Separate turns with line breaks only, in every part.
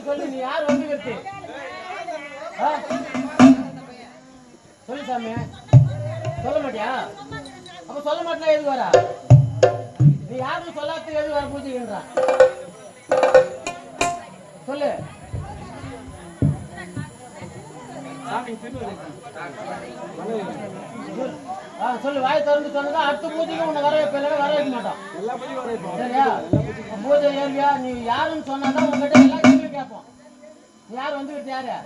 சொல்லு நீ யார் வந்து கருத்து சொல்லு சாமி சொல்ல மாட்டியா அப்ப சொல்ல மாட்டா எது வரா நீ யாரும் சொல்லாததுக்கு எது வர பூஜைக்குன்றா சொல்லு சொல்லு வாய் திறந்து சொன்னதா அடுத்த பூஜைக்கு உன்னை வர வைக்க மாட்டோம் சரியா பூஜை ஏறியா நீ யாருன்னு சொன்னாதான் உங்ககிட்ட எல்லா கேள்வியும் கேட்போம் நீ யார் வந்துகிட்டு யாரு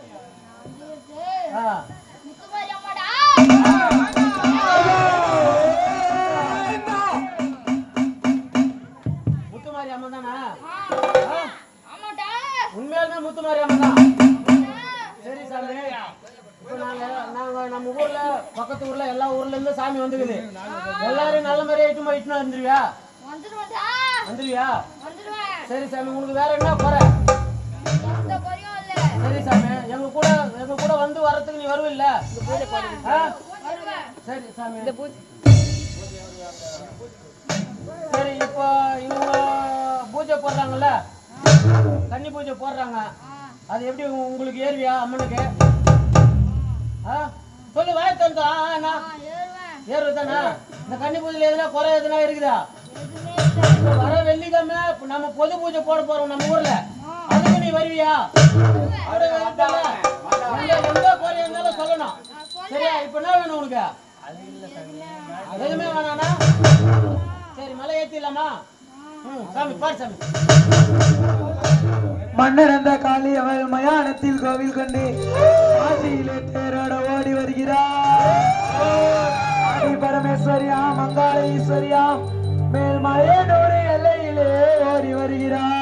முத்துமாரி அம்மா தானா உண்மையாலுமே முத்துமாரி அம்மா தான் சரி சாமி இப்போ நாங்க நம்ம ஊர்ல பக்கத்து ஊர்ல எல்லா ஊர்ல இருந்து சாமி வந்துக்குது எல்லாரும் நல்ல மாதிரியா இட்டுமா வந்துருவியா வந்துருவியா சரி சாமி உனக்கு வேற என்ன குறை சரி சாமி எங்க கூட வந்து வரதுக்கு நீ வருவில்ல சரி சாமி சரி இப்போ இவங்க பூஜை போடுறாங்கல்ல கன்னி பூஜை போடுறாங்க அது எப்படி உங்களுக்கு ஏறுவியா அம்மனுக்கு சொல்லு வாய் தந்தா ஏறுதானா இந்த கன்னி பூஜையில எதுனா குறை எதுனா இருக்குதா வர வெள்ளிக்கிழமை நம்ம பொது பூஜை போட போறோம் நம்ம ஊர்ல அதுக்கு நீ வருவியா எந்த குறை இருந்தாலும் சொல்லணும் சரியா இப்ப என்ன வேணும் உனக்கு எதுவுமே வேணானா சரி மலை ஏத்திடலாமா சாமி பாரு சாமி
மன்னரந்த காளி அவள் மயானத்தில் கோவில் கொண்டு ஆசியிலே தேரோட ஓடி வருகிறார் ஆதி பரமேஸ்வரியா மங்காள ஈஸ்வரியா மேல் மலையனோடு எல்லையிலே ஓடி வருகிறார்